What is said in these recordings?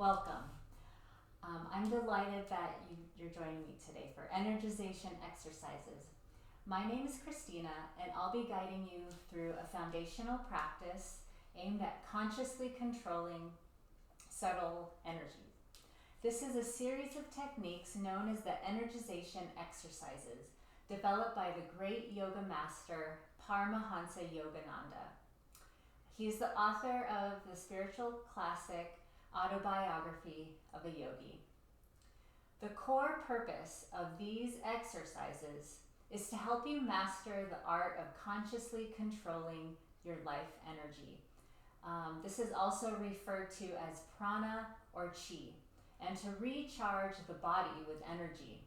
Welcome. I'm delighted that you're joining me today for energization exercises. My name is Christina, and I'll be guiding you through a foundational practice aimed at consciously controlling subtle energy. This is a series of techniques known as the energization exercises, developed by the great yoga master Paramahansa Yogananda. He's the author of the spiritual classic Autobiography of a Yogi. The core purpose of these exercises is to help you master the art of consciously controlling your life energy. This is also referred to as prana or chi, and to recharge the body with energy.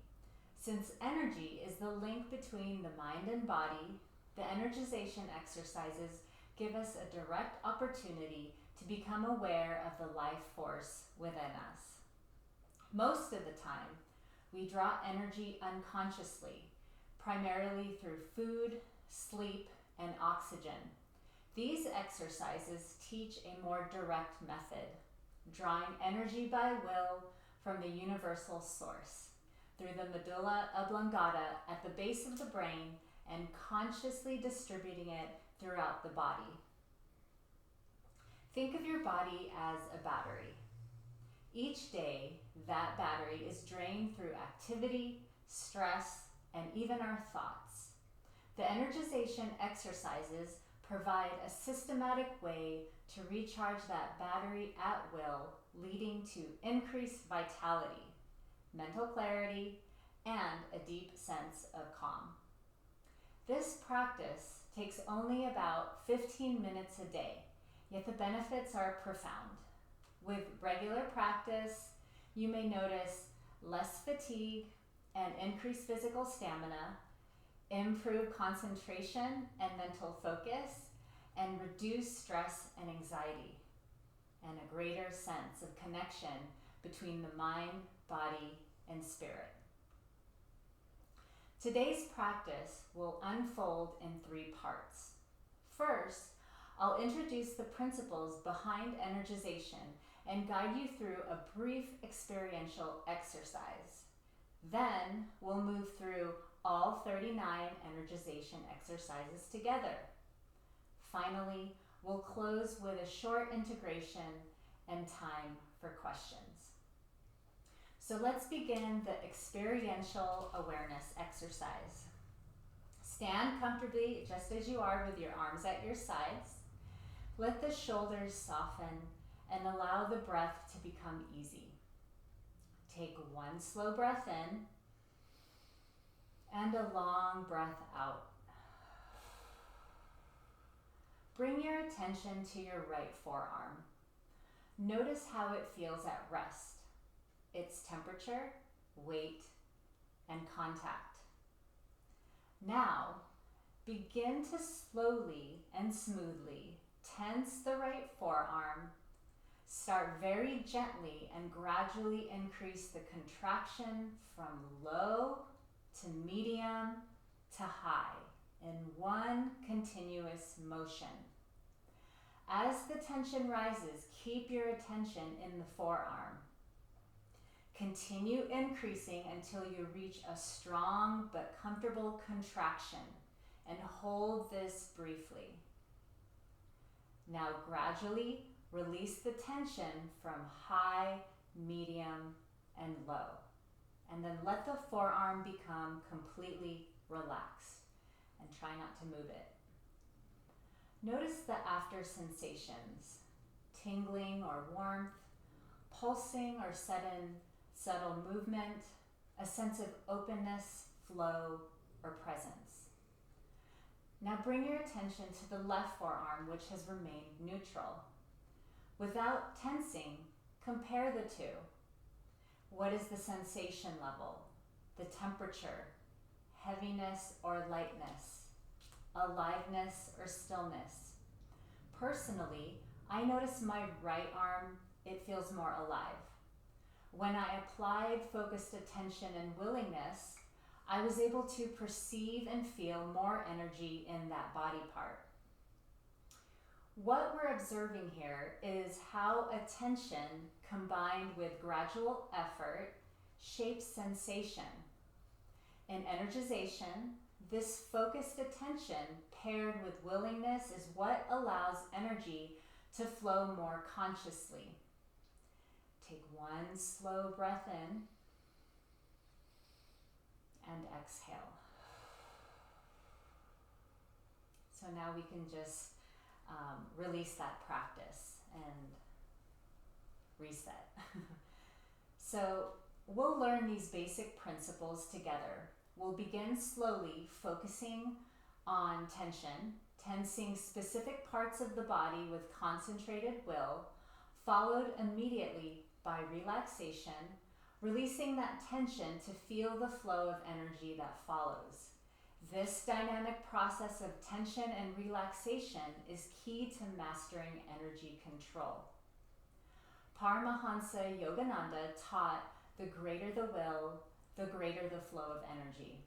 Since energy is the link between the mind and body, the energization exercises give us a direct opportunity to become aware of the life force within us. Most of the time, we draw energy unconsciously, primarily through food, sleep, and oxygen. These exercises teach a more direct method, drawing energy by will from the universal source, through the medulla oblongata at the base of the brain and consciously distributing it throughout the body. Think of your body as a battery. Each day, that battery is drained through activity, stress, and even our thoughts. The energization exercises provide a systematic way to recharge that battery at will, leading to increased vitality, mental clarity, and a deep sense of calm. This practice takes only about 15 minutes a day, yet the benefits are profound. With regular practice, you may notice less fatigue and increased physical stamina, improved concentration and mental focus, and reduced stress and anxiety, and a greater sense of connection between the mind, body, and spirit. Today's practice will unfold in 3 parts. First, I'll introduce the principles behind energization and guide you through a brief experiential exercise. Then we'll move through all 39 energization exercises together. Finally, we'll close with a short integration and time for questions. So let's begin the experiential awareness exercise. Stand comfortably just as you are with your arms at your sides. Let the shoulders soften and allow the breath to become easy. Take one slow breath in and a long breath out. Bring your attention to your right forearm. Notice how it feels at rest, its temperature, weight, and contact. Now, begin to slowly and smoothly tense the right forearm. Start very gently and gradually increase the contraction from low to medium to high in one continuous motion. As the tension rises, keep your attention in the forearm. Continue increasing until you reach a strong but comfortable contraction, and hold this briefly. Now gradually release the tension from high, medium, and low, and then let the forearm become completely relaxed, and try not to move it. Notice the after sensations, tingling or warmth, pulsing or sudden subtle movement, a sense of openness, flow, or presence. Now bring your attention to the left forearm, which has remained neutral. Without tensing, compare the two. What is the sensation level, the temperature, heaviness or lightness, aliveness or stillness? Personally, I notice my right arm, it feels more alive. When I applied focused attention and willingness, I was able to perceive and feel more energy in that body part. What we're observing here is how attention combined with gradual effort shapes sensation. In energization, this focused attention paired with willingness is what allows energy to flow more consciously. Take one slow breath in and exhale. So now we can just release that practice and reset. So we'll learn these basic principles together. We'll begin slowly focusing on tension, tensing specific parts of the body with concentrated will, followed immediately by relaxation, releasing that tension to feel the flow of energy that follows. This dynamic process of tension and relaxation is key to mastering energy control. Paramahansa Yogananda taught, the greater the will, the greater the flow of energy.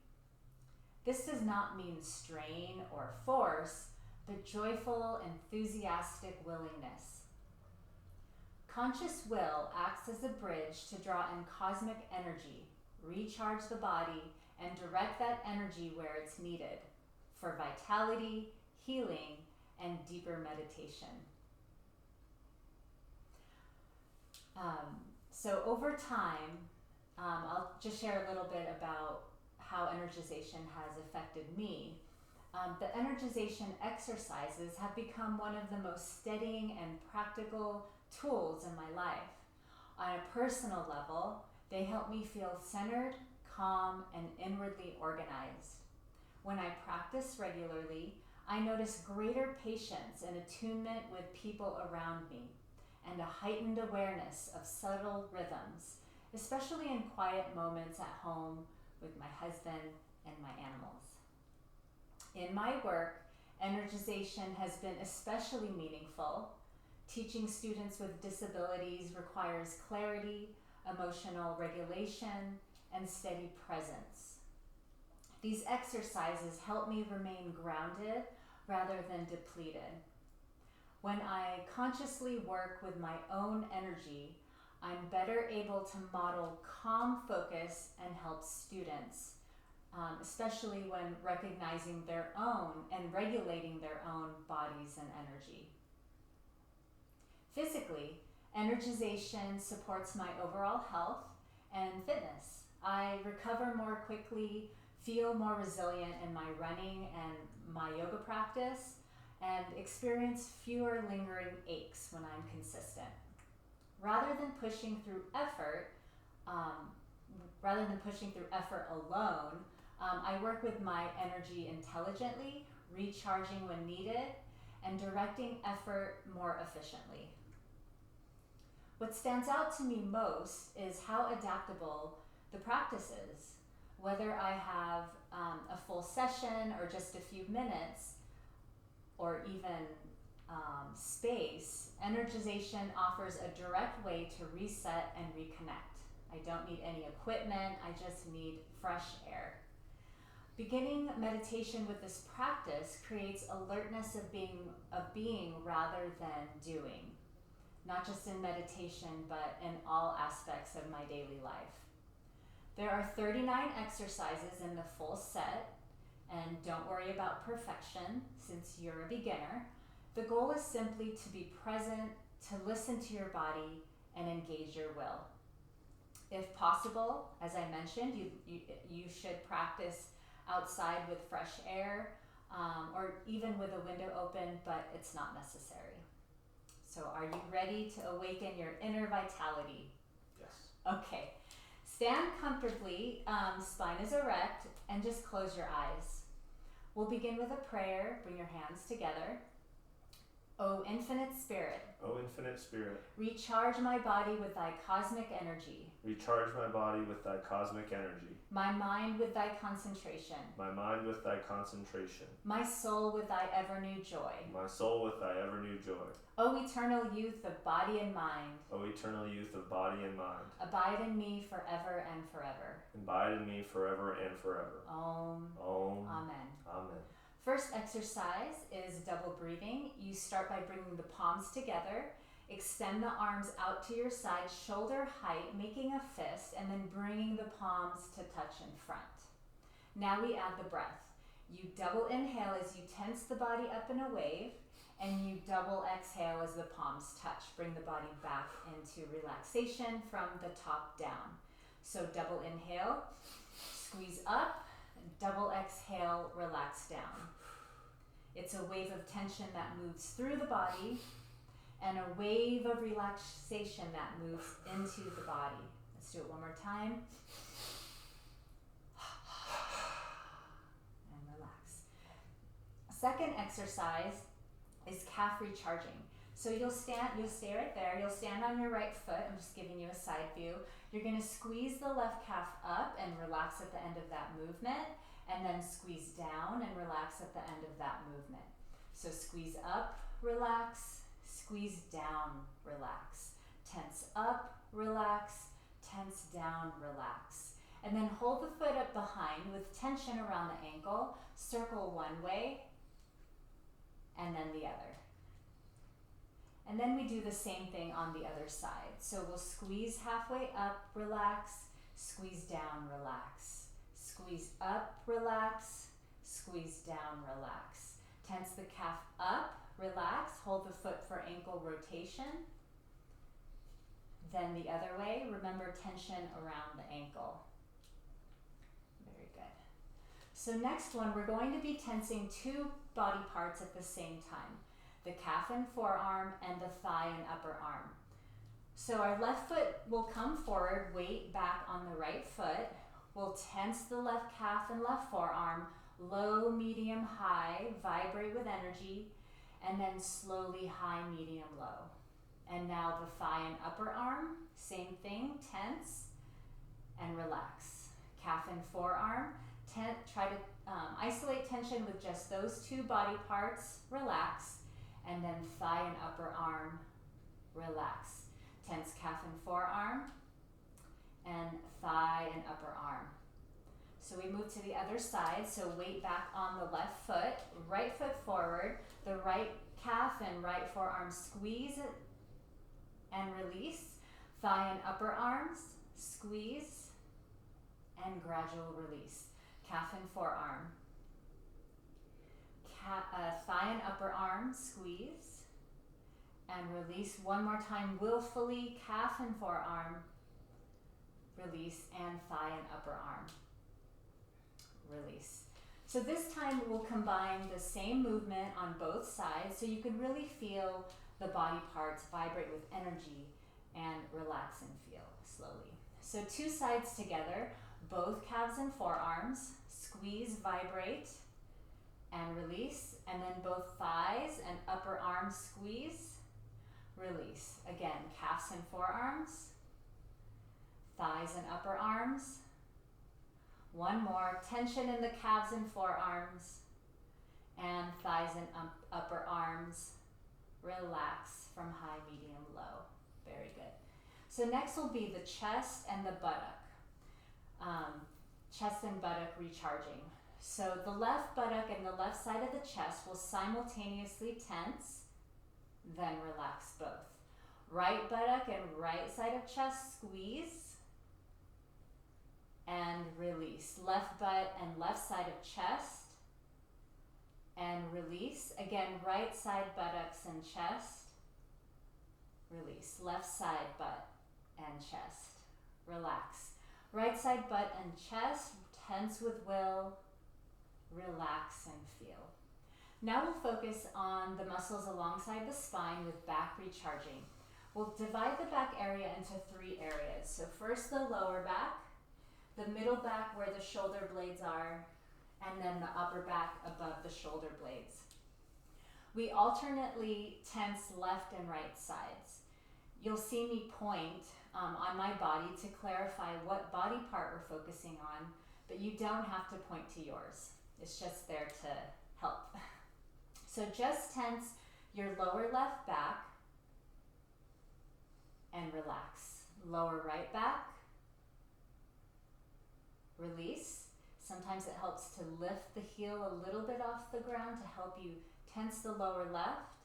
This does not mean strain or force, but joyful, enthusiastic willingness. Conscious will acts as a bridge to draw in cosmic energy, recharge the body, and direct that energy where it's needed for vitality, healing, and deeper meditation. So over time, I'll just share a little bit about how energization has affected me. The energization exercises have become one of the most steadying and practical tools in my life. On a personal level, they help me feel centered, calm, and inwardly organized. When I practice regularly, I notice greater patience and attunement with people around me, and a heightened awareness of subtle rhythms, especially in quiet moments at home with my husband and my animals. In my work, energization has been especially meaningful. Teaching students with disabilities requires clarity, emotional regulation, and steady presence. These exercises help me remain grounded rather than depleted. When I consciously work with my own energy, I'm better able to model calm focus and help students, especially when recognizing their own and regulating their own bodies and energy. Physically, energization supports my overall health and fitness. I recover more quickly, feel more resilient in my running and my yoga practice, and experience fewer lingering aches when I'm consistent. Rather than pushing through effort alone, I work with my energy intelligently, recharging when needed, and directing effort more efficiently. What stands out to me most is how adaptable the practice is. Whether I have a full session or just a few minutes, or even space, energization offers a direct way to reset and reconnect. I don't need any equipment, I just need fresh air. Beginning meditation with this practice creates alertness of being rather than doing, not just in meditation, but in all aspects of my daily life. There are 39 exercises in the full set, and don't worry about perfection since you're a beginner. The goal is simply to be present, to listen to your body, and engage your will. If possible, as I mentioned, you should practice outside with fresh air, or even with a window open, but it's not necessary. So are you ready to awaken your inner vitality? Yes. Okay. Stand comfortably, spine is erect, and just close your eyes. We'll begin with a prayer. Bring your hands together. O infinite spirit, O infinite spirit, recharge my body with thy cosmic energy, recharge my body with thy cosmic energy, my mind with thy concentration, my mind with thy concentration, my soul with thy ever-new joy. my soul with thy ever-new joy. O eternal youth of body and mind, O eternal youth of body and mind, abide in me forever and forever. abide in me forever and forever. Om. Om. Amen. Amen. First exercise is double breathing. You start by bringing the palms together, Extend the arms out to your side, shoulder height, making a fist, and then bringing the palms to touch in front. Now we add the breath. You double inhale as you tense the body up in a wave, and you double exhale as the palms touch. Bring the body back into relaxation from the top down. So double inhale, squeeze up, double exhale, relax down. It's a wave of tension that moves through the body and a wave of relaxation that moves into the body. Let's do it one more time. And relax. Second exercise is calf recharging. So you'll stay right there. You'll stand on your right foot. I'm just giving you a side view. You're going to squeeze the left calf up and relax at the end of that movement, and then squeeze down and relax at the end of that movement. So squeeze up, relax, squeeze down, relax. Tense up, relax, tense down, relax. And then hold the foot up behind with tension around the ankle. Circle one way and then the other. And then we do the same thing on the other side. So we'll squeeze halfway up, relax, squeeze down, relax. Squeeze up, relax, squeeze down, relax. Tense the calf up, relax, hold the foot for ankle rotation. Then the other way, remember tension around the ankle. Very good. So next one, we're going to be tensing two body parts at the same time. The calf and forearm and the thigh and upper arm. So our left foot will come forward, weight back on the right foot. We'll tense the left calf and left forearm, low, medium, high, vibrate with energy, and then slowly high, medium, low. And now the thigh and upper arm, same thing, tense and relax. Calf and forearm, try to isolate tension with just those two body parts, relax, and then thigh and upper arm, relax. Tense calf and forearm, and thigh and upper arm. So we move to the other side, so weight back on the left foot, right foot forward, the right calf and right forearm squeeze it and release. Thigh and upper arms, squeeze and gradual release. Calf and forearm. Thigh and upper arm, squeeze and release. One more time, willfully, calf and forearm, release, and thigh and upper arm, release. So this time we'll combine the same movement on both sides so you can really feel the body parts vibrate with energy and relax and feel slowly. So two sides together, both calves and forearms, squeeze, vibrate, and release, and then both thighs and upper arms squeeze, release. Again, calves and forearms, thighs and upper arms. One more, tension in the calves and forearms, and thighs and upper arms. Relax from high, medium, low. Very good. So next will be the chest and the buttock. Chest and buttock recharging. So the left buttock and the left side of the chest will simultaneously tense, then relax both. Right buttock and right side of chest squeeze and release. Left butt and left side of chest and release. Again, right side buttocks and chest, release. Left side butt and chest, relax. Right side butt and chest, tense with will, relax and feel. Now we'll focus on the muscles alongside the spine with back recharging. We'll divide the back area into three areas. So first the lower back, the middle back where the shoulder blades are, and then the upper back above the shoulder blades. We alternately tense left and right sides. You'll see me point on my body to clarify what body part we're focusing on, but you don't have to point to yours. It's just there to help. So just tense your lower left back and relax. Lower right back, release. Sometimes it helps to lift the heel a little bit off the ground to help you tense the lower left.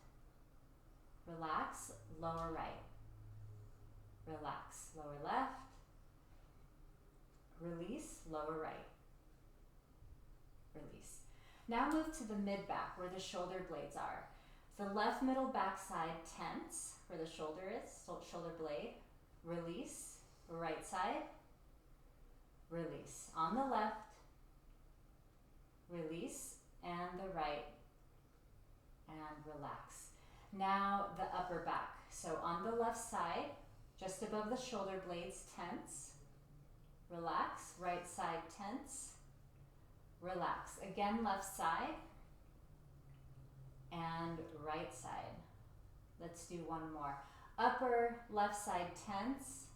Relax, lower right. Relax, lower left. Release, lower right. Release. Now move to the mid-back where the shoulder blades are. The left middle back side tense where the shoulder is, shoulder blade. Release, right side. Release. On the left, release, and the right, and relax. Now the upper back. So on the left side, just above the shoulder blades, tense. Relax, right side tense. Relax. Again, left side and right side. Let's do one more. Upper left side tense.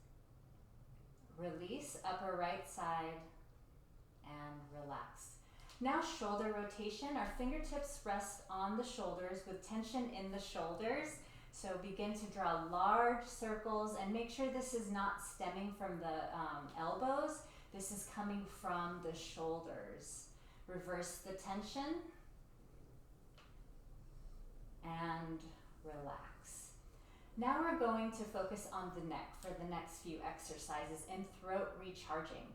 Release, upper right side, and relax. Now shoulder rotation. Our fingertips rest on the shoulders with tension in the shoulders. So begin to draw large circles and make sure this is not stemming from the elbows. This is coming from the shoulders. Reverse the tension and relax. Now we're going to focus on the neck for the next few exercises in throat recharging.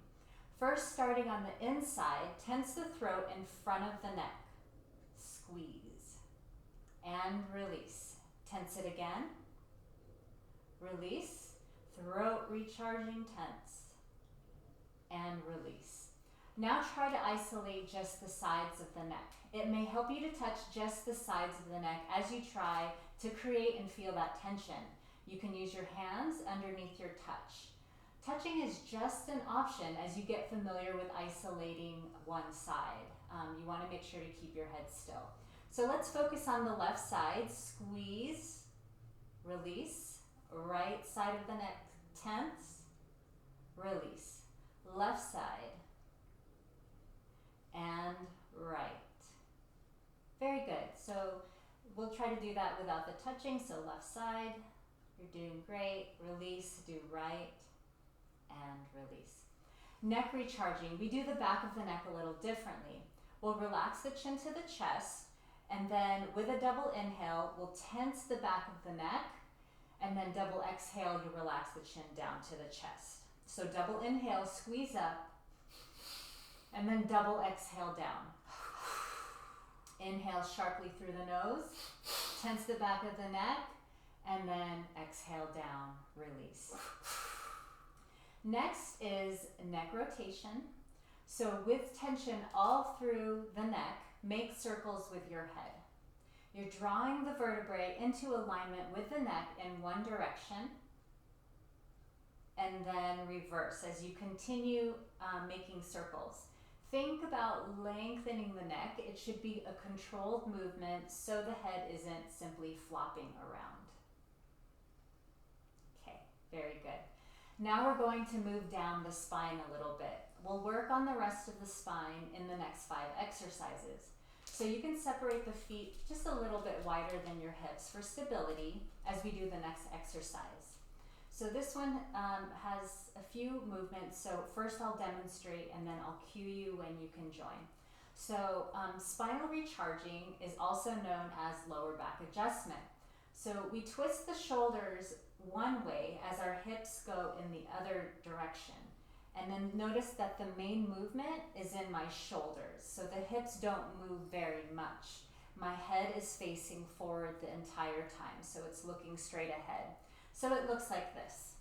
First, starting on the inside, tense the throat in front of the neck. Squeeze and release. Tense it again. Release. Throat recharging, tense. And release. Now try to isolate just the sides of the neck. It may help you to touch just the sides of the neck as you try to create and feel that tension. You can use your hands underneath your touch. Touching is just an option as you get familiar with isolating one side. You want to make sure to keep your head still. So let's focus on the left side. Squeeze, release. Right side of the neck, tense, release. Left side and right. Very good. So we'll try to do that without the touching. So left side, you're doing great. Release, do right and release. Neck recharging. We do the back of the neck a little differently. We'll relax the chin to the chest, and then with a double inhale, we'll tense the back of the neck, and then double exhale, you relax the chin down to the chest. So double inhale, squeeze up, and then double exhale down. Inhale sharply through the nose, tense the back of the neck, and then exhale down, release. Next is neck rotation. So with tension all through the neck, make circles with your head. You're drawing the vertebrae into alignment with the neck in one direction, and then reverse as you continue making circles. Think about lengthening the neck. It should be a controlled movement so the head isn't simply flopping around. Okay, very good. Now we're going to move down the spine a little bit. We'll work on the rest of the spine in the next 5 exercises. So you can separate the feet just a little bit wider than your hips for stability as we do the next exercise. So this one has a few movements. So first I'll demonstrate and then I'll cue you when you can join. So spinal recharging is also known as lower back adjustment. So we twist the shoulders one way as our hips go in the other direction. And then notice that the main movement is in my shoulders. So the hips don't move very much. My head is facing forward the entire time, so it's looking straight ahead. So it looks like this.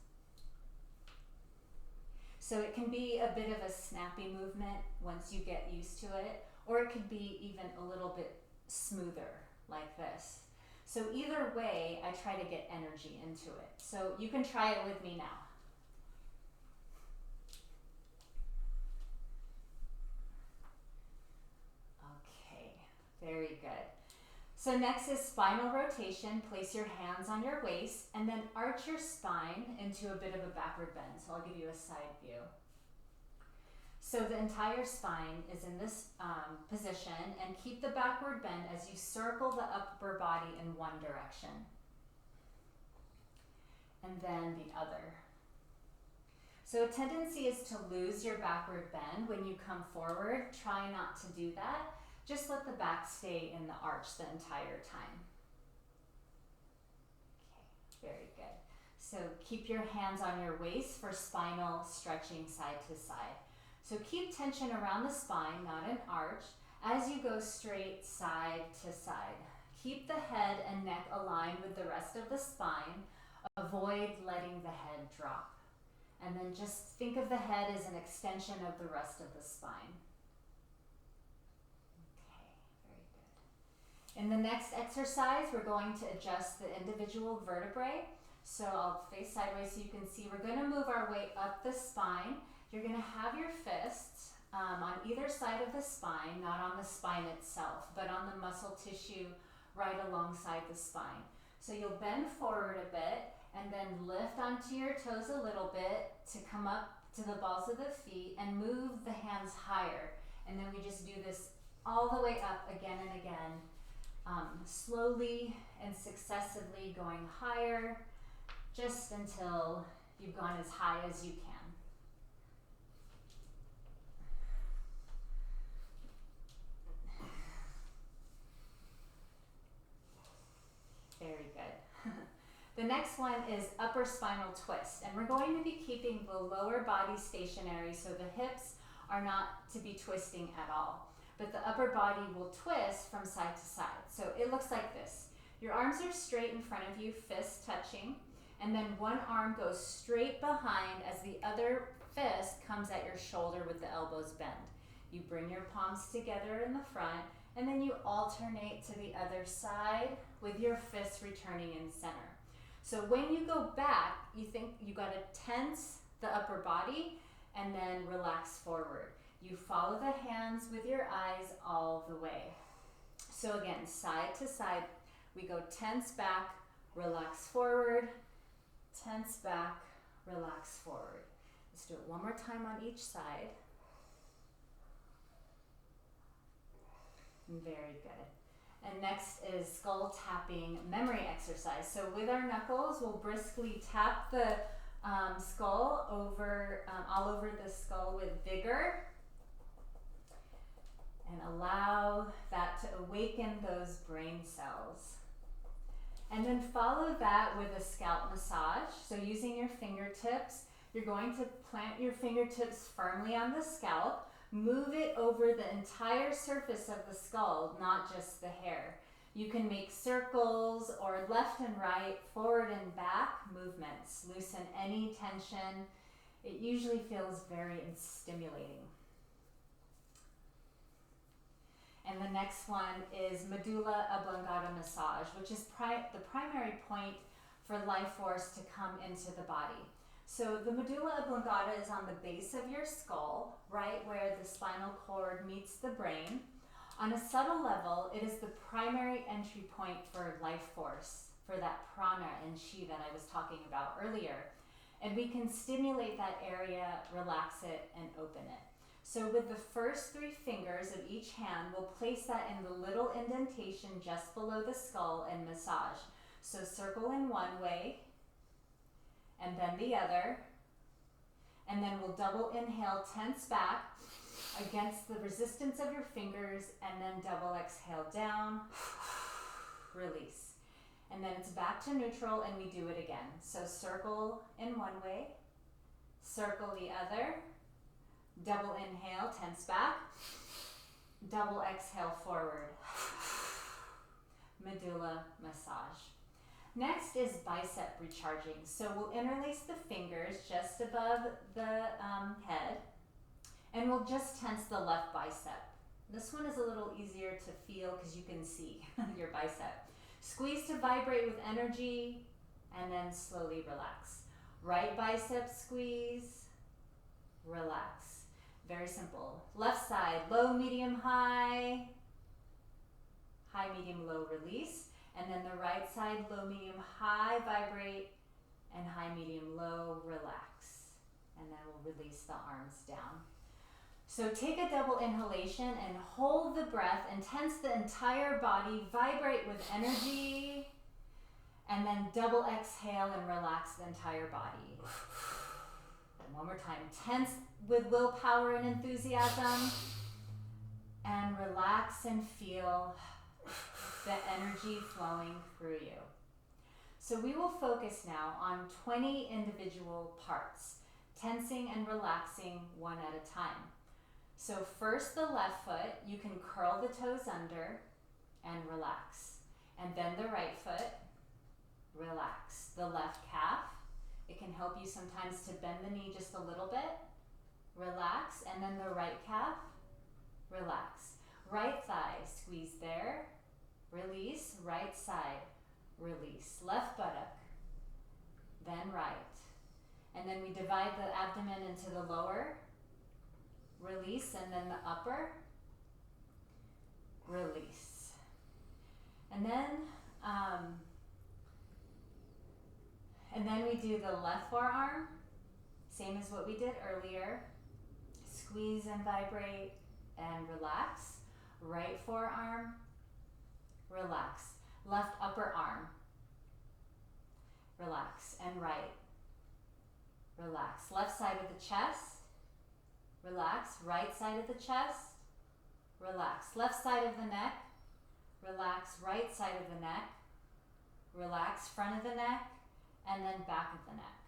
So it can be a bit of a snappy movement once you get used to it, or it could be even a little bit smoother like this. So either way, I try to get energy into it. So you can try it with me now. Very good. So next is spinal rotation. Place your hands on your waist and then arch your spine into a bit of a backward bend. So I'll give you a side view. So the entire spine is in this position, and keep the backward bend as you circle the upper body in one direction. And then the other. So a tendency is to lose your backward bend when you come forward. Try not to do that. Just let the back stay in the arch the entire time. Very good. So keep your hands on your waist for spinal stretching side to side. So keep tension around the spine, not an arch, as you go straight side to side. Keep the head and neck aligned with the rest of the spine. Avoid letting the head drop. And then just think of the head as an extension of the rest of the spine. Okay, very good. In the next exercise, we're going to adjust the individual vertebrae. So I'll face sideways so you can see. We're going to move our way up the spine. You're going to have your fists on either side of the spine, not on the spine itself, but on the muscle tissue right alongside the spine. So you'll bend forward a bit and then lift onto your toes a little bit to come up to the balls of the feet and move the hands higher. And then we just do this all the way up again and again, slowly and successively going higher, just until you've gone as high as you can. Very good. The next one is upper spinal twist, and we're going to be keeping the lower body stationary so the hips are not to be twisting at all. But the upper body will twist from side to side. So it looks like this. Your arms are straight in front of you, fists touching, and then one arm goes straight behind as the other fist comes at your shoulder with the elbows bent. You bring your palms together in the front, and then you alternate to the other side with your fists returning in center. So when you go back, you think you gotta tense the upper body and then relax forward. You follow the hands with your eyes all the way. So again, side to side, we go tense back, relax forward, tense back, relax forward. Let's do it one more time on each side. Very good. And next is skull tapping memory exercise. So with our knuckles, we'll briskly tap the skull over, all over the skull with vigor. And allow that to awaken those brain cells. And then follow that with a scalp massage. So using your fingertips, you're going to plant your fingertips firmly on the scalp. Move it over the entire surface of the skull, not just the hair. You can make circles or left and right, forward and back movements. Loosen any tension. It usually feels very stimulating. And the next one is medulla oblongata massage, which is the primary point for life force to come into the body. So the medulla oblongata is on the base of your skull, right where the spinal cord meets the brain. On a subtle level, it is the primary entry point for life force, for that prana and chi that I was talking about earlier. And we can stimulate that area, relax it, and open it. So with the first 3 fingers of each hand, we'll place that in the little indentation just below the skull and massage. So circle in one way, and then the other. And then we'll double inhale, tense back against the resistance of your fingers, and then double exhale down, release. And then it's back to neutral and we do it again. So circle in one way, circle the other, double inhale, tense back, double exhale forward. Medulla massage. Next is bicep recharging. So we'll interlace the fingers just above the head, and we'll just tense the left bicep. This one is a little easier to feel because you can see your bicep. Squeeze to vibrate with energy, and then slowly relax. Right bicep squeeze, relax. Very simple. Left side, low, medium, high. High, medium, low, release. And then the right side, low, medium, high, vibrate, and high, medium, low, relax. And then we'll release the arms down. So take a double inhalation and hold the breath and tense the entire body, vibrate with energy, and then double exhale and relax the entire body. And one more time, tense with willpower and enthusiasm, and relax and feel the energy flowing through you. So we will focus now on 20 individual parts, tensing and relaxing one at a time. So first the left foot, you can curl the toes under and relax. And then the right foot, relax. The left calf, it can help you sometimes to bend the knee just a little bit, relax. And then the right calf, relax. Right thigh, squeeze there, release. Right side, release. Left buttock, then right. And then we divide the abdomen into the lower, release, and then the upper, release. And then we do the left forearm, same as what we did earlier. Squeeze and vibrate and relax. Right forearm, relax. Left upper arm, relax. And right, relax. Left side of the chest, relax. Right side of the chest, relax. Left side of the neck, relax. Right side of the neck, relax. Front of the neck, and then back of the neck.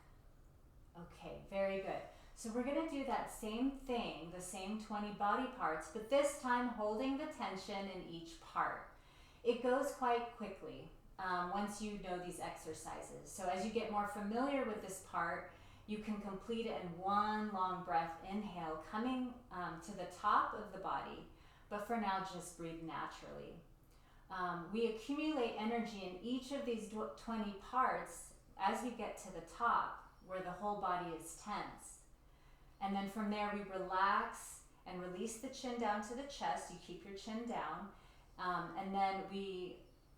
Okay, very good. So we're going to do that same thing, the same 20 body parts, but this time holding the tension in each part. It goes quite quickly once you know these exercises. So as you get more familiar with this part, you can complete it in one long breath inhale, coming to the top of the body, but for now just breathe naturally. We accumulate energy in each of these 20 parts as we get to the top, where the whole body is tense. And then from there we relax and release the chin down to the chest. You keep your chin down. And then we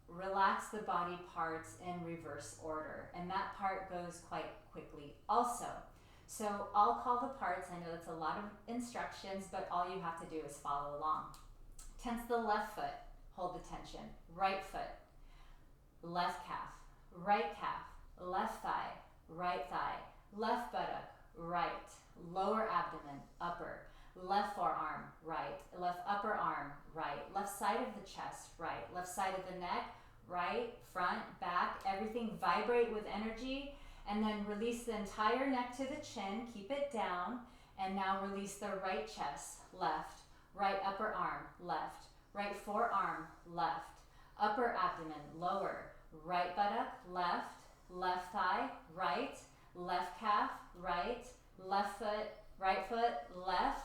relax the body parts in reverse order. And that part goes quite quickly also. So I'll call the parts. I know it's a lot of instructions, but all you have to do is follow along. Tense the left foot, hold the tension. Right foot, left calf, right calf, left thigh, right thigh, left buttock, right, lower abdomen, upper, left forearm, right, left upper arm, right, left side of the chest, right, left side of the neck, right, front, back, everything vibrate with energy, and then release the entire neck to the chin, keep it down, and now release the right chest, left, right upper arm, left, right forearm, left, upper abdomen, lower, right buttock, left, left thigh, right, left calf, right, left foot, right foot, left.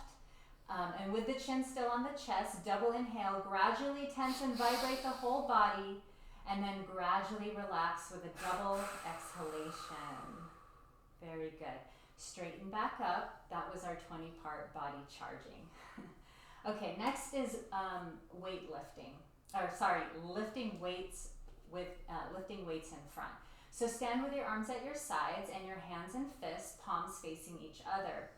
And with the chin still on the chest, double inhale, gradually tense and vibrate the whole body, and then gradually relax with a double exhalation. Very good. Straighten back up. That was our 20-part body charging. Okay, next is lifting weights with lifting weights in front. So stand with your arms at your sides and your hands and fists, palms facing each other.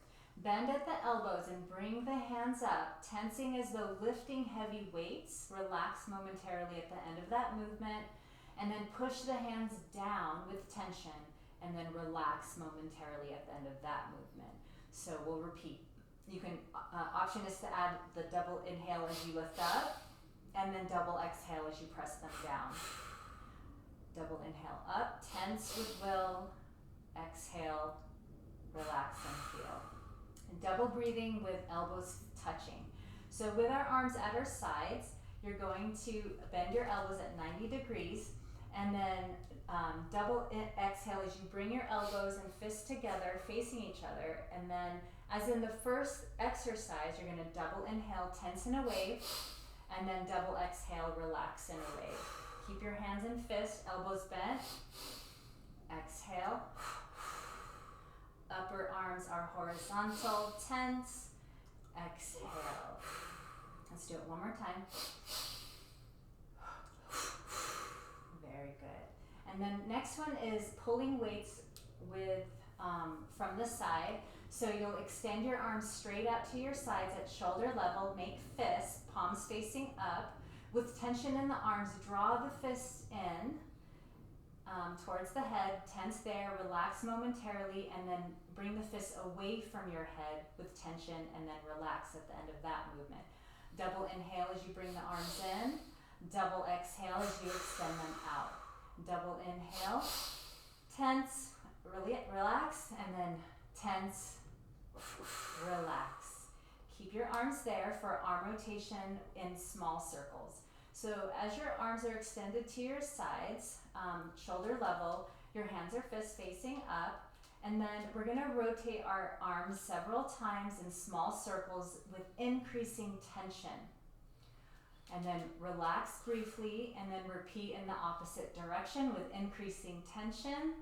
Bend at the elbows and bring the hands up, tensing as though lifting heavy weights. Relax momentarily at the end of that movement, and then push the hands down with tension, and then relax momentarily at the end of that movement. So we'll repeat. You can, option is to add the double inhale as you lift up, and then double exhale as you press them down. Double inhale up, tense with will, exhale, relax and feel. And double breathing with elbows touching. So with our arms at our sides, you're going to bend your elbows at 90 degrees, and then double exhale as you bring your elbows and fists together facing each other, and then as in the first exercise, you're going to double inhale, tense in a wave, and then double exhale, relax in a wave. Keep your hands and fists, elbows bent. Exhale. Upper arms are horizontal, tense. Exhale. Let's do it one more time. Very good. And then next one is pulling weights with from the side. So you'll extend your arms straight out to your sides at shoulder level. Make fists, palms facing up. With tension in the arms, draw the fists in towards the head, tense there, relax momentarily, and then bring the fists away from your head with tension, and then relax at the end of that movement. Double inhale as you bring the arms in, double exhale as you extend them out. Double inhale, tense, relax, and then tense, relax. Keep your arms there for arm rotation in small circles. So as your arms are extended to your sides, shoulder level, your hands are fist facing up, and then we're going to rotate our arms several times in small circles with increasing tension. And then relax briefly, and then repeat in the opposite direction with increasing tension,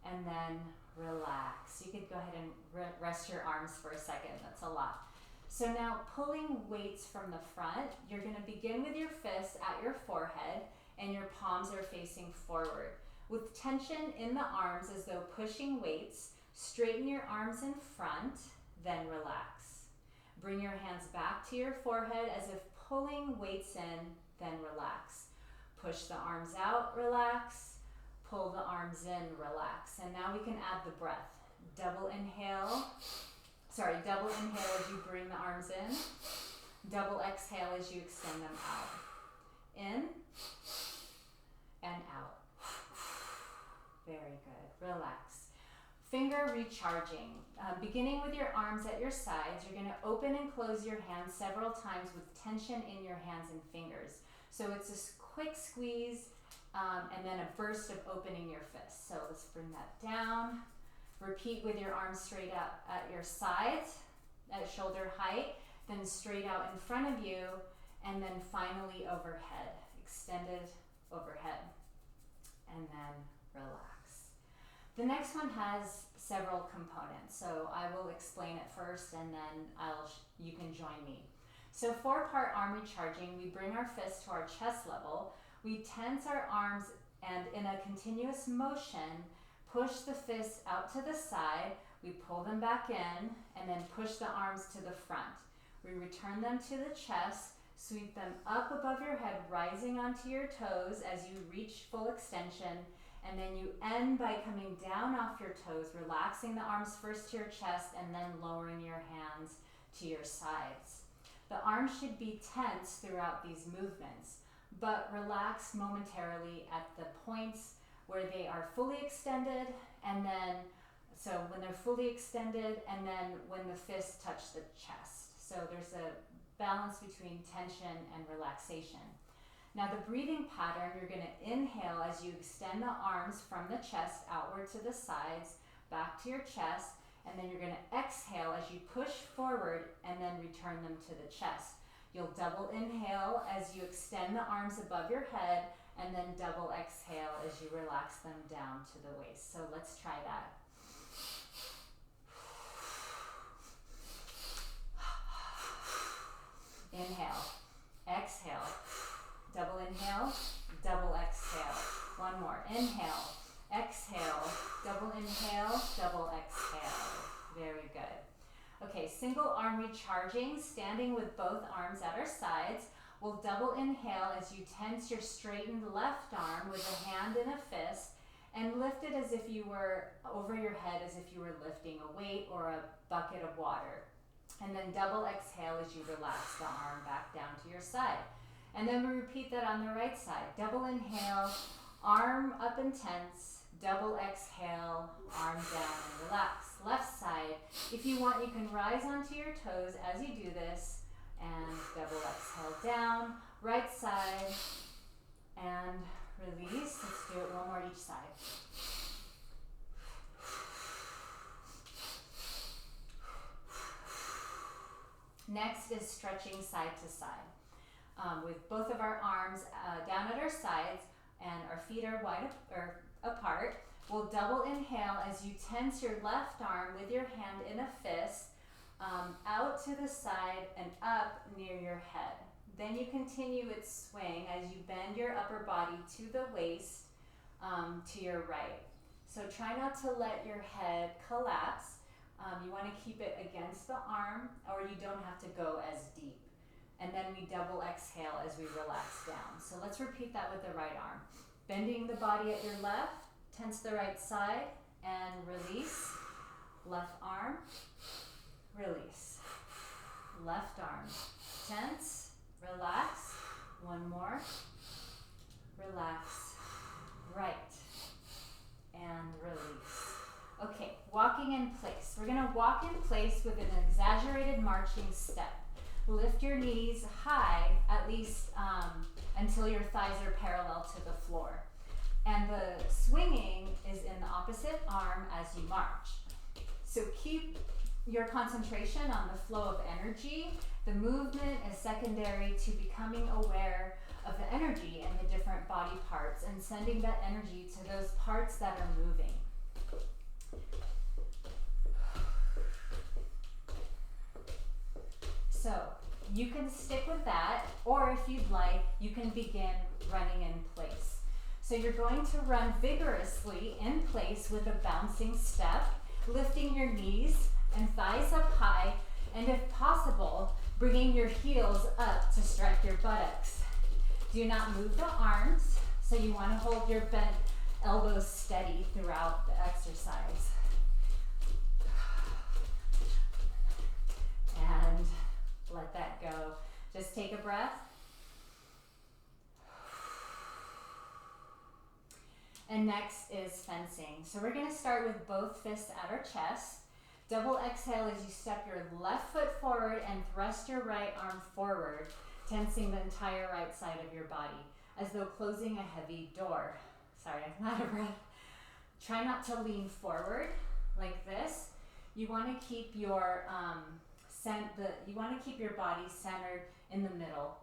and then relax. You could go ahead and rest your arms for a second. That's a lot. So now pulling weights from the front, you're going to begin with your fists at your forehead, and your palms are facing forward. With tension in the arms as though pushing weights, straighten your arms in front, then relax. Bring your hands back to your forehead as if pulling weights in, then relax. Push the arms out, relax. Pull the arms in, relax. And now we can add the breath. Double inhale as you bring the arms in. Double exhale as you extend them out. In and out. Very good. Relax. Finger recharging. Beginning with your arms at your sides, you're going to open and close your hands several times with tension in your hands and fingers. So it's a quick squeeze and then a burst of opening your fists. So let's bring that down. Repeat with your arms straight out at your sides, at shoulder height, then straight out in front of you, and then finally overhead. Extended overhead. And then relax. The next one has several components, so I will explain it first and then you can join me. So 4-part arm recharging, we bring our fists to our chest level, we tense our arms, and in a continuous motion, push the fists out to the side, we pull them back in, and then push the arms to the front. We return them to the chest, sweep them up above your head, rising onto your toes as you reach full extension, and then you end by coming down off your toes, relaxing the arms first to your chest and then lowering your hands to your sides. The arms should be tense throughout these movements, but relax momentarily at the points where they are fully extended, and then, so when they're fully extended, and then when the fists touch the chest. So there's a balance between tension and relaxation. Now the breathing pattern, you're going to inhale as you extend the arms from the chest outward to the sides, back to your chest, and then you're going to exhale as you push forward and then return them to the chest. You'll double inhale as you extend the arms above your head, and then double exhale as you relax them down to the waist. So let's try that. Inhale, exhale, double inhale, double exhale. One more, inhale, exhale, double inhale, double exhale. Very good. Okay, single arm recharging, standing with both arms at our sides. We'll double inhale as you tense your straightened left arm with a hand in a fist and lift it as if you were over your head, as if you were lifting a weight or a bucket of water. And then double exhale as you relax the arm back down to your side. And then we repeat that on the right side. Double inhale, arm up and tense. Double exhale, arm down and relax. Left side, if you want, you can rise onto your toes as you do this. And double exhale down. Right side, and release. Let's do it one more each side. Next is stretching side to side. With both of our arms down at our sides and our feet are wide apart. We'll double inhale as you tense your left arm with your hand in a fist out to the side and up near your head. Then you continue its swing as you bend your upper body to the waist to your right. So try not to let your head collapse. You want to keep it against the arm, or you don't have to go as deep. And then we double exhale as we relax down. So let's repeat that with the right arm. Bending the body at your left, tense the right side, and release. Left arm, release. Left arm, tense, relax. One more, relax. in place. We're gonna walk in place with an exaggerated marching step. Lift your knees high, at least until your thighs are parallel to the floor. And the swinging is in the opposite arm as you march. So keep your concentration on the flow of energy. The movement is secondary to becoming aware of the energy in the different body parts and sending that energy to those parts that are moving. So you can stick with that, or if you'd like, you can begin running in place. So you're going to run vigorously in place with a bouncing step, lifting your knees and thighs up high, and if possible, bringing your heels up to strike your buttocks. Do not move the arms, so you want to hold your bent elbows steady throughout the exercise. And let that go. Just take a breath. And next is fencing. So we're going to start with both fists at our chest. Double exhale as you step your left foot forward and thrust your right arm forward, tensing the entire right side of your body, as though closing a heavy door. Sorry, I'm out of breath. Try not to lean forward like this. You want to keep your body centered in the middle.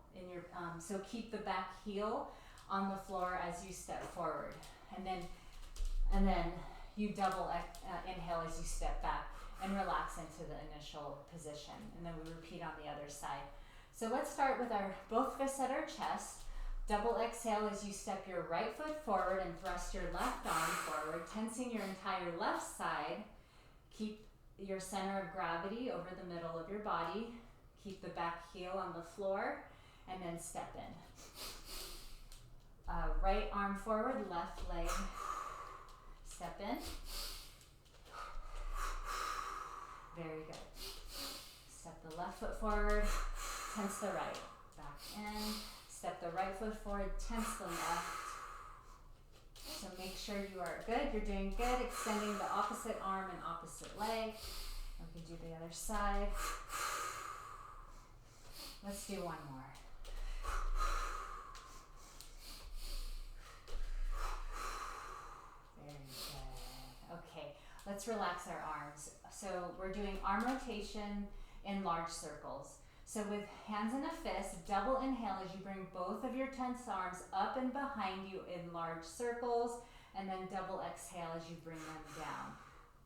So keep the back heel on the floor as you step forward, and then you double inhale as you step back and relax into the initial position, and then we repeat on the other side. So let's start with our both fists at our chest. Double exhale as you step your right foot forward and thrust your left arm forward, tensing your entire left side. Keep your center of gravity over the middle of your body. Keep the back heel on the floor, and then step in. Right arm forward, left leg, step in. Very good. Step the left foot forward, tense the right, back in. Step the right foot forward, tense the left. So make sure you are good, you're doing good. Extending the opposite arm and opposite leg. We can do the other side. Let's do one more. Very good. Okay, let's relax our arms. So we're doing arm rotation in large circles. So with hands in a fist, double inhale as you bring both of your tense arms up and behind you in large circles, and then double exhale as you bring them down.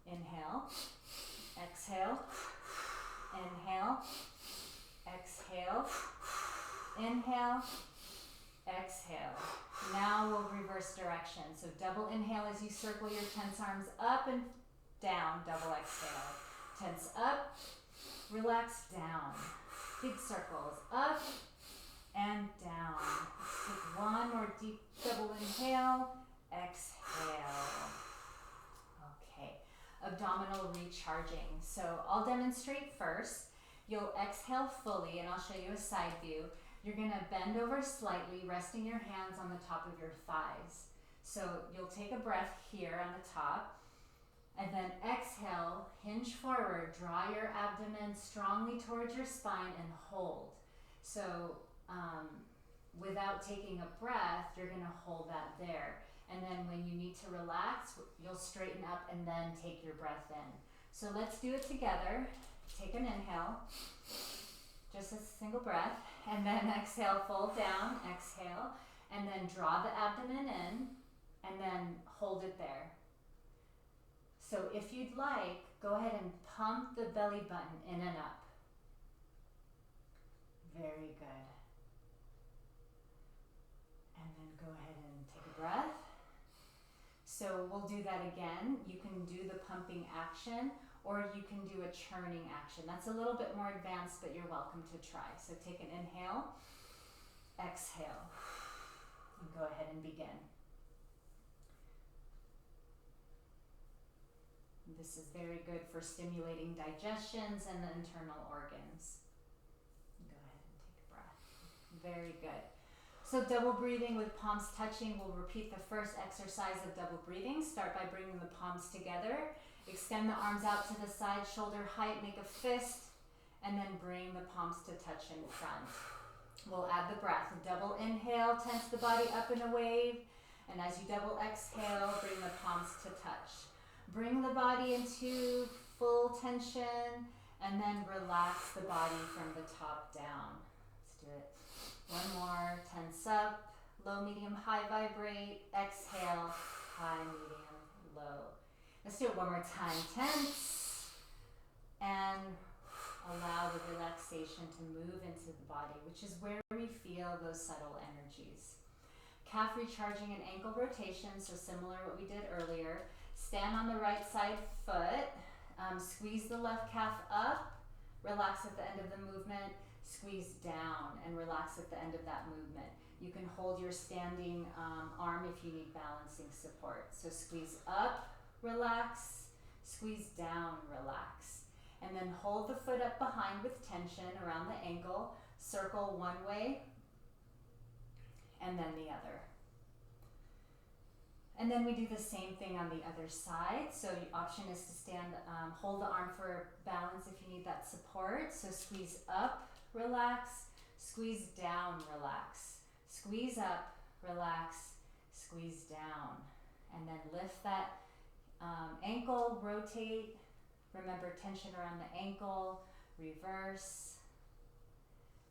Inhale, exhale, inhale, exhale, inhale, exhale. Now we'll reverse direction. So double inhale as you circle your tense arms up and down, double exhale. Tense up, relax down. Big circles, up and down. Let's take one more deep double inhale, exhale. Okay, abdominal recharging. So I'll demonstrate first. You'll exhale fully, and I'll show you a side view. You're gonna bend over slightly, resting your hands on the top of your thighs. So you'll take a breath here on the top, and then exhale, hinge forward, draw your abdomen strongly towards your spine and hold. So without taking a breath, you're gonna hold that there. And then when you need to relax, you'll straighten up and then take your breath in. So let's do it together. Take an inhale, just a single breath, and then exhale, fold down, exhale, and then draw the abdomen in, and then hold it there. So if you'd like, go ahead and pump the belly button in and up. Very good. And then go ahead and take a breath. So we'll do that again. You can do the pumping action, or you can do a churning action. That's a little bit more advanced, but you're welcome to try. So take an inhale, exhale, and go ahead and begin. This is very good for stimulating digestions and the internal organs. Go ahead and take a breath. Very good. So double breathing with palms touching. We'll repeat the first exercise of double breathing. Start by bringing the palms together Extend the arms out to the side, shoulder height, make a fist, and then bring the palms to touch in front. We'll add the breath. Double inhale, tense the body up in a wave, and as you double exhale, bring the palms to touch. Bring the body into full tension, and then relax the body from the top down. Let's do it. One more, tense up, low, medium, high, vibrate, exhale, high, medium, low. Let's do it one more time. Tense, and allow the relaxation to move into the body, which is where we feel those subtle energies. Calf recharging and ankle rotation, so similar to what we did earlier. Stand on the right side foot, squeeze the left calf up, relax at the end of the movement, squeeze down and relax at the end of that movement. You can hold your standing arm if you need balancing support. So squeeze up, relax, squeeze down, relax. And then hold the foot up behind with tension around the ankle, circle one way, and then the other. And then we do the same thing on the other side. So the option is to stand, hold the arm for balance if you need that support. So squeeze up, relax, squeeze down, relax. Squeeze up, relax, squeeze down. And then lift that ankle, rotate. Remember tension around the ankle, reverse,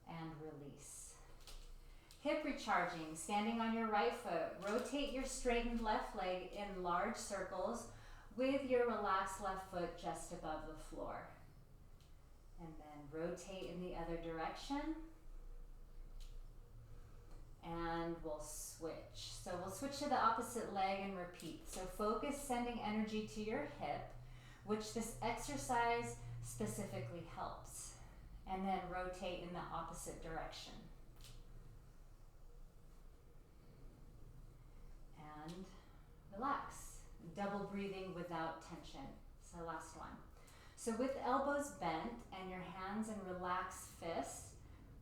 and release. Hip recharging, standing on your right foot. Rotate your straightened left leg in large circles with your relaxed left foot just above the floor. And then rotate in the other direction. And we'll switch. So we'll switch to the opposite leg and repeat. So focus sending energy to your hip, which this exercise specifically helps. And then rotate in the opposite direction. And relax. Double breathing without tension. So last one. So with elbows bent and your hands in relaxed fists,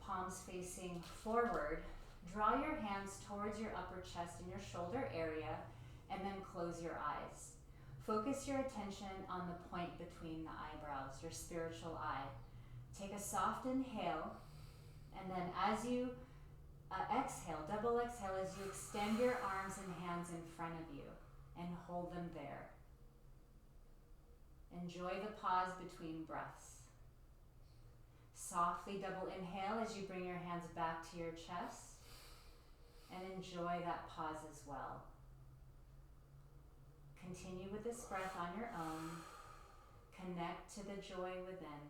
palms facing forward, draw your hands towards your upper chest and your shoulder area, and then close your eyes. Focus your attention on the point between the eyebrows, your spiritual eye. Take a soft inhale, and then as you exhale, double exhale, as you extend your arms and hands in front of you and hold them there. Enjoy the pause between breaths. Softly double inhale as you bring your hands back to your chest, and enjoy that pause as well. Continue with this breath on your own. Connect to the joy within.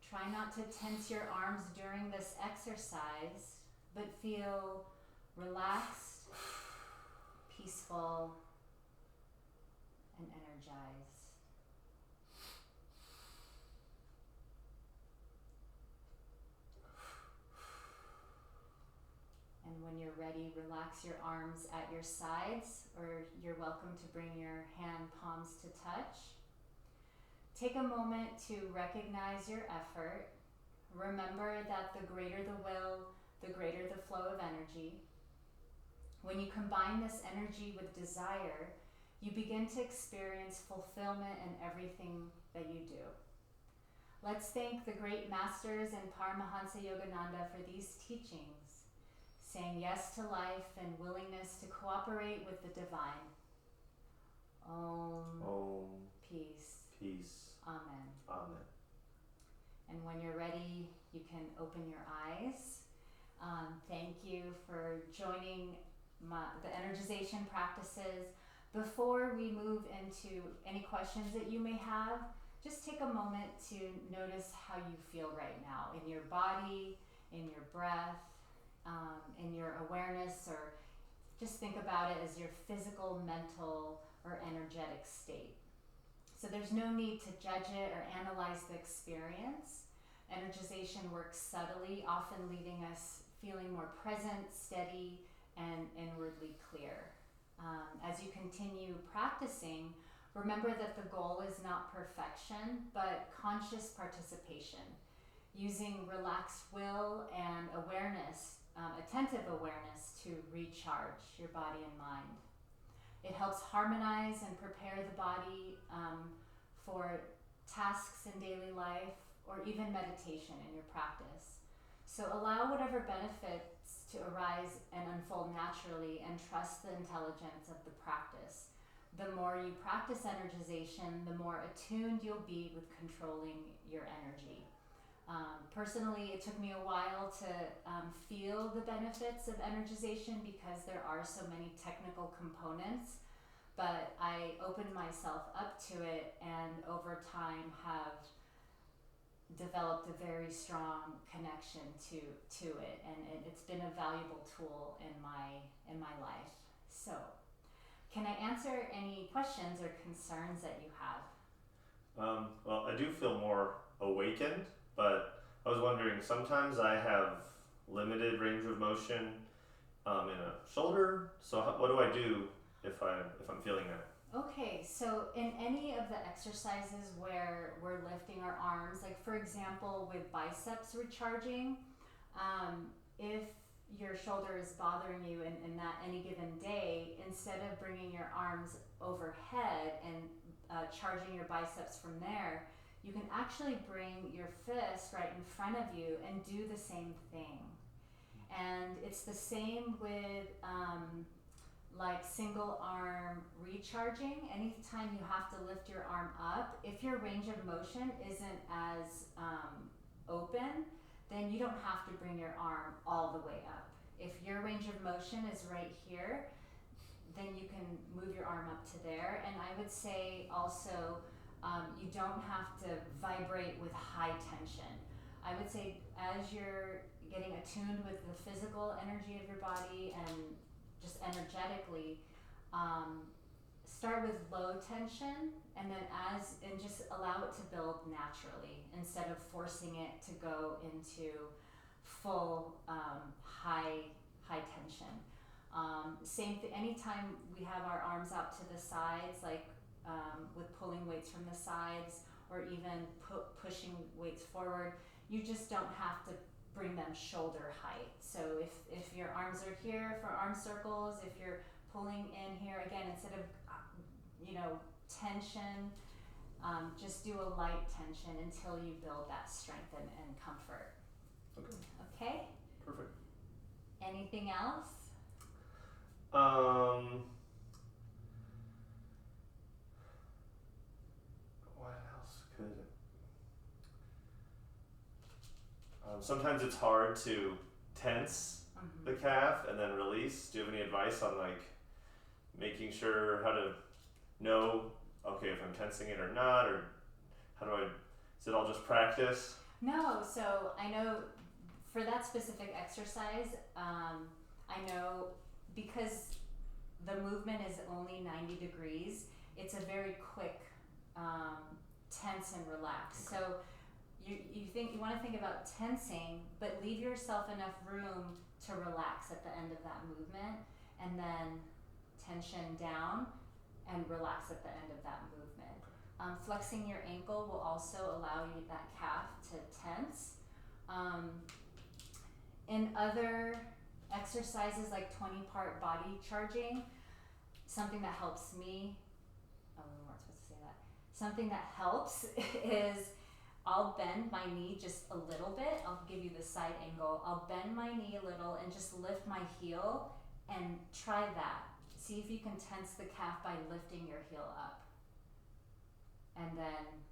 Try not to tense your arms during this exercise, but feel relaxed, peaceful, and energized. And when you're ready, relax your arms at your sides, or you're welcome to bring your hand palms to touch. Take a moment to recognize your effort. Remember that the greater the will, the greater the flow of energy. When you combine this energy with desire, you begin to experience fulfillment in everything that you do. Let's thank the great masters and Paramahansa Yogananda for these teachings, saying yes to life and willingness to cooperate with the divine. Om. Om. Peace. Peace. Amen. Amen. And when you're ready, you can open your eyes. Thank you for joining the energization practices. Before we move into any questions that you may have, just take a moment to notice how you feel right now in your body, in your breath, in your awareness, or just think about it as your physical, mental, or energetic state. So there's no need to judge it or analyze the experience. Energization works subtly, often leaving us feeling more present, steady, and inwardly clear. As you continue practicing, remember that the goal is not perfection, but conscious participation, using relaxed will and awareness, attentive awareness, to recharge your body and mind. It helps harmonize and prepare the body for tasks in daily life or even meditation in your practice. So allow whatever benefits to arise and unfold naturally and trust the intelligence of the practice. The more you practice energization, the more attuned you'll be with controlling your energy. Personally, it took me a while to feel the benefits of energization because there are so many technical components, but I opened myself up to it and over time have developed a very strong connection to it, and it's been a valuable tool in my life. So, can I answer any questions or concerns that you have? Well, I do feel more awakened, but I was wondering, sometimes I have limited range of motion in a shoulder, so what do I do if I'm feeling that? Okay, so in any of the exercises where we're lifting our arms, like for example with biceps recharging, if your shoulder is bothering you in that any given day, instead of bringing your arms overhead and charging your biceps from there, you can actually bring your fist right in front of you and do the same thing. And it's the same with like single arm recharging. Anytime you have to lift your arm up, if your range of motion isn't as open, then you don't have to bring your arm all the way up. If your range of motion is right here, then you can move your arm up to there. And I would say also, you don't have to vibrate with high tension. I would say as you're getting attuned with the physical energy of your body and just energetically, start with low tension and then just allow it to build naturally instead of forcing it to go into full high tension. Same thing, anytime we have our arms out to the sides, like with pulling weights from the sides or even pushing weights forward, you just don't have to bring them shoulder height. So if your arms are here for arm circles, if you're pulling in here, again, instead of tension, just do a light tension until you build that strength and comfort. Okay. Okay? Perfect. Anything else? What else could? Sometimes it's hard to tense the calf and then release. Do you have any advice on like making sure how to know, okay, if I'm tensing it or not, or is it all just practice? No, so I know for that specific exercise, I know because the movement is only 90 degrees, it's a very quick tense and relax. Okay. So you want to think about tensing, but leave yourself enough room to relax at the end of that movement, and then tension down and relax at the end of that movement. Flexing your ankle will also allow you that calf to tense. In other exercises like 20-part body charging, something that helps me, we weren't supposed to say that. Something that helps is I'll bend my knee just a little bit. I'll give you the side angle. I'll bend my knee a little and just lift my heel and try that. See if you can tense the calf by lifting your heel up. And then,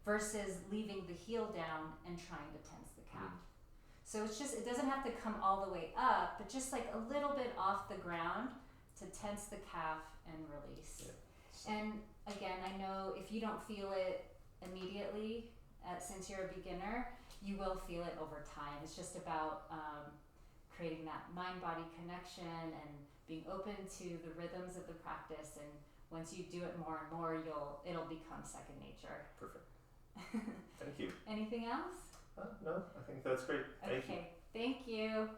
versus leaving the heel down and trying to tense the calf. So it doesn't have to come all the way up, but just like a little bit off the ground to tense the calf and release. Yeah. And again, I know if you don't feel it immediately, since you're a beginner, you will feel it over time. It's just about creating that mind-body connection and being open to the rhythms of the practice, and once you do it more and more, it'll become second nature. Perfect. Thank you. Anything else? No, I think that's great. Thank you. Okay, thank you.